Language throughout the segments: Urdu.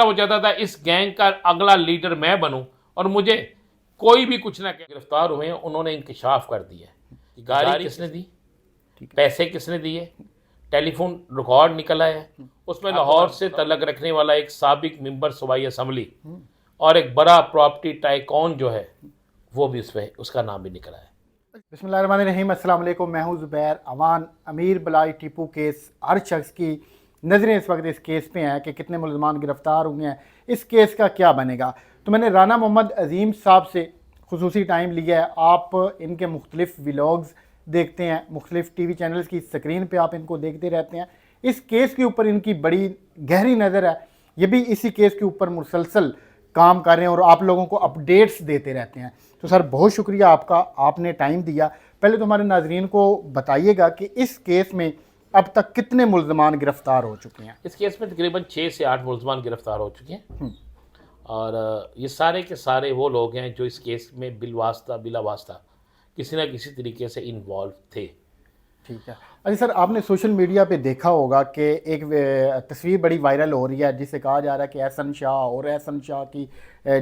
وہ چاہتا تھا اس گینگ کا اگلا لیڈر میں بنوں اور مجھے کوئی بھی کچھ نہ کہ گرفتار ہوئے ہیں. انہوں نے انکشاف کر دیا ہے. گاڑی کس نے دی, پیسے کس نے دیے, ٹیلی فون ریکارڈ نکل آیا ہے, اس میں لاہور سے تعلق رکھنے والا ایک سابق ممبر صوبائی اسمبلی اور ایک بڑا پراپرٹی ٹائکون جو ہے وہ بھی اس کا نام بھی نکلا ہے. بسم اللہ الرحمن الرحیم. السلام علیکم. میں ہوں زبیر اوان. امیر بلائی ٹیپو کیس, ہر شخص کی نظریں اس وقت اس کیس پہ ہیں کہ کتنے ملزمان گرفتار ہوئے ہیں, اس کیس کا کیا بنے گا. تو میں نے رانا محمد عظیم صاحب سے خصوصی ٹائم لیا ہے. آپ ان کے مختلف ولاگز دیکھتے ہیں, مختلف ٹی وی چینلز کی سکرین پہ آپ ان کو دیکھتے رہتے ہیں. اس کیس کے اوپر ان کی بڑی گہری نظر ہے. یہ بھی اسی کیس کے اوپر مسلسل کام کر رہے ہیں اور آپ لوگوں کو اپڈیٹس دیتے رہتے ہیں. تو سر بہت شکریہ آپ کا, آپ نے ٹائم دیا. پہلے تو ہمارے ناظرین کو بتائیے گا کہ اس کیس میں اب تک کتنے ملزمان گرفتار ہو چکے ہیں. اس کیس میں تقریباً 6 سے 8 ملزمان گرفتار ہو چکے ہیں اور یہ سارے کے سارے وہ لوگ ہیں جو اس کیس میں بالواسطہ بلا واسطہ کسی نہ کسی طریقے سے انوالو تھے. ٹھیک ہے. اچھا سر, آپ نے سوشل میڈیا پہ دیکھا ہوگا کہ ایک تصویر بڑی وائرل ہو رہی ہے جس سے کہا جا رہا ہے کہ احسن شاہ اور احسن شاہ کی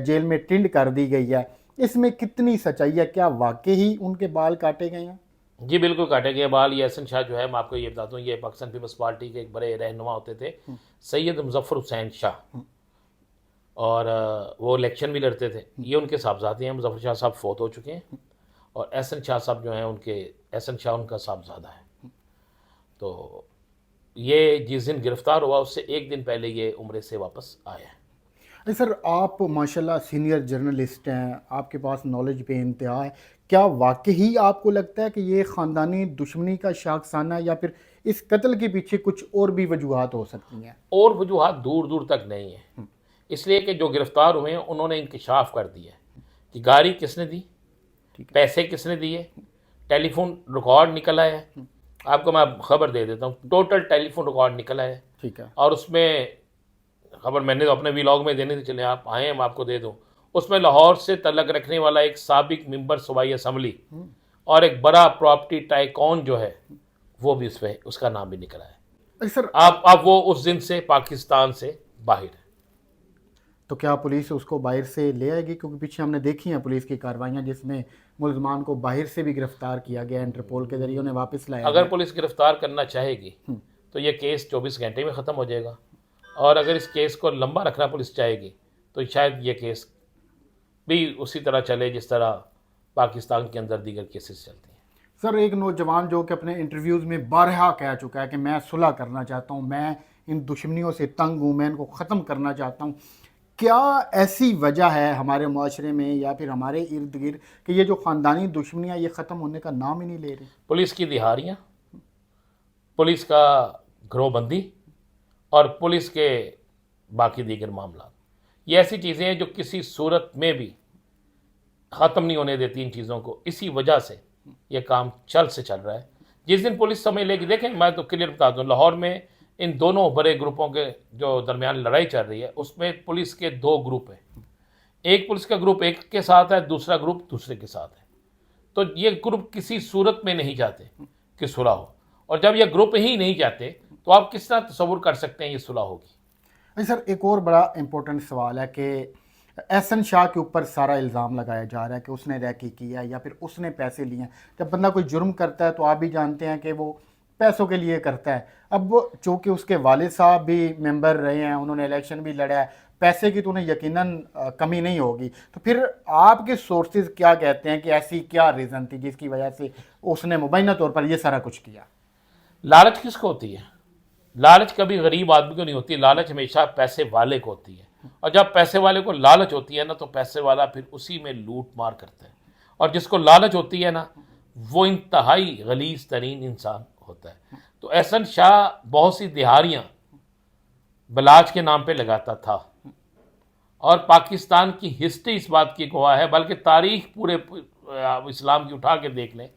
جیل میں ٹنڈ کر دی گئی ہے. اس میں کتنی سچائی ہے؟ کیا واقعی ان کے بال کاٹے گئے ہیں؟ جی بالکل کاٹے گئے بال. یہ احسن شاہ جو ہے, میں آپ کو یہ بتاتا ہوں, یہ پاکستان پیپلز پارٹی کے ایک بڑے رہنما ہوتے تھے, سید مظفر حسین شاہ, اور وہ الیکشن بھی لڑتے تھے. یہ ان کے صاحبزادے ہیں. مظفر شاہ صاحب فوت ہو چکے ہیں اور احسن شاہ صاحب جو ہیں احسن شاہ ان کا صاحبزادہ ہے. تو یہ جس دن گرفتار ہوا اس سے ایک دن پہلے یہ عمرے سے واپس آیا ہے. سر آپ ماشاءاللہ سینئر جرنلسٹ ہیں, آپ کے پاس نالج بے انتہا ہے. کیا واقعی آپ کو لگتا ہے کہ یہ خاندانی دشمنی کا شاخسانہ یا پھر اس قتل کے پیچھے کچھ اور بھی وجوہات ہو سکتی ہیں؟ اور وجوہات دور دور تک نہیں ہیں, اس لیے کہ جو گرفتار ہوئے ہیں انہوں نے انکشاف کر دیا ہے کہ گاڑی کس نے دی, پیسے کس نے دیے, ٹیلی فون ریکارڈ نکل آیا ہے. آپ کو میں خبر دے دیتا ہوں, ٹوٹل ٹیلی فون ریکارڈ نکل آیا ہے. ٹھیک ہے. اور اس میں خبر میں نے تو اپنے ولاگ میں دینے تھے, چلے آپ آئے ہیں میں آپ کو دے دوں. اس میں لاہور سے تعلق رکھنے والا ایک سابق ممبر صوبائی اسمبلی اور ایک بڑا پراپرٹی ٹائکون جو ہے وہ بھی اس کا نام بھی نکلا ہے. سر اب وہ اس دن سے پاکستان سے باہر ہے. تو کیا پولیس اس کو باہر سے لے آئے گی؟ کیونکہ پیچھے ہم نے دیکھی ہیں پولیس کی کارروائیاں جس میں ملزمان کو باہر سے بھی گرفتار کیا گیا, انٹرپول کے ذریعے انہیں واپس لایا. اگر پولیس گرفتار کرنا چاہے گی تو یہ کیس 24 گھنٹے میں ختم ہو جائے گا, اور اگر اس کیس کو لمبا رکھنا پولیس چاہے گی تو شاید یہ کیس بھی اسی طرح چلے جس طرح پاکستان کے اندر دیگر کیسز چلتے ہیں. سر ایک نوجوان جو کہ اپنے انٹرویوز میں بارہا کہہ چکا ہے کہ میں صلح کرنا چاہتا ہوں, میں ان دشمنیوں سے تنگ ہوں, میں ان کو ختم کرنا چاہتا ہوں. کیا ایسی وجہ ہے ہمارے معاشرے میں یا پھر ہمارے ارد گرد کہ یہ جو خاندانی دشمنیاں یہ ختم ہونے کا نام ہی نہیں لے رہی؟ پولیس کی دہاڑیاں, پولیس کا گروہ بندی اور پولیس کے باقی دیگر معاملات, یہ ایسی چیزیں ہیں جو کسی صورت میں بھی ختم نہیں ہونے دیتی ان چیزوں کو. اسی وجہ سے یہ کام چل رہا ہے. جس دن پولیس سمجھ لے گی, دیکھیں میں تو کلیئر بتا دوں, لاہور میں ان دونوں بڑے گروپوں کے جو درمیان لڑائی چل رہی ہے اس میں پولیس کے 2 گروپ ہیں. ایک پولیس کا گروپ ایک کے ساتھ ہے, دوسرا گروپ دوسرے کے ساتھ ہے. تو یہ گروپ کسی صورت میں نہیں چاہتے کہ صلح ہو, اور جب یہ گروپ ہی نہیں چاہتے تو آپ کس طرح تصور کر سکتے ہیں یہ صلح ہوگی؟ سر ایک اور بڑا امپورٹنٹ سوال ہے کہ احسن شاہ کے اوپر سارا الزام لگایا جا رہا ہے کہ اس نے ریکی کیا ہے یا پھر اس نے پیسے لیے ہیں. جب بندہ کوئی جرم کرتا ہے تو آپ بھی جانتے ہیں کہ وہ پیسوں کے لیے کرتا ہے. اب چونکہ اس کے والد صاحب بھی ممبر رہے ہیں, انہوں نے الیکشن بھی لڑا ہے, پیسے کی تو انہیں یقیناً کمی نہیں ہوگی. تو پھر آپ کے سورسز کیا کہتے ہیں کہ ایسی کیا ریزن تھی جس کی وجہ سے اس نے مبینہ طور پر یہ سارا کچھ کیا؟ لالچ کس کو ہوتی ہے؟ لالچ کبھی غریب آدمی کو نہیں ہوتی, لالچ ہمیشہ پیسے والے کو ہوتی ہے. اور جب پیسے والے کو لالچ ہوتی ہے نا تو پیسے والا پھر اسی میں لوٹ مار کرتا ہے, اور جس کو لالچ ہوتی ہے نا وہ انتہائی غلیظ ترین انسان ہوتا ہے. تو احسن شاہ بہت سی دہاڑیاں بلاج کے نام پہ لگاتا تھا, اور پاکستان کی ہسٹری اس بات کی گواہ ہے, بلکہ تاریخ پورے اسلام کی اٹھا کے دیکھ لیں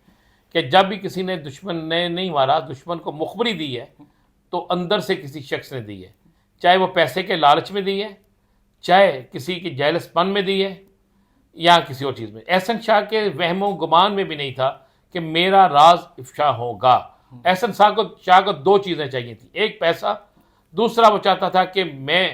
کہ جب بھی کسی نے دشمن نے نہیں مارا, دشمن کو مخبری دی ہے تو اندر سے کسی شخص نے دی ہے, چاہے وہ پیسے کے لالچ میں دی ہے, چاہے کسی کی جیلس پن میں دی ہے, یا کسی اور چیز میں. احسن شاہ کے وہم و گمان میں بھی نہیں تھا کہ میرا راز افشا ہوگا. احسن شاہ کو 2 چیزیں چاہیے تھیں, ایک پیسہ, دوسرا وہ چاہتا تھا کہ میں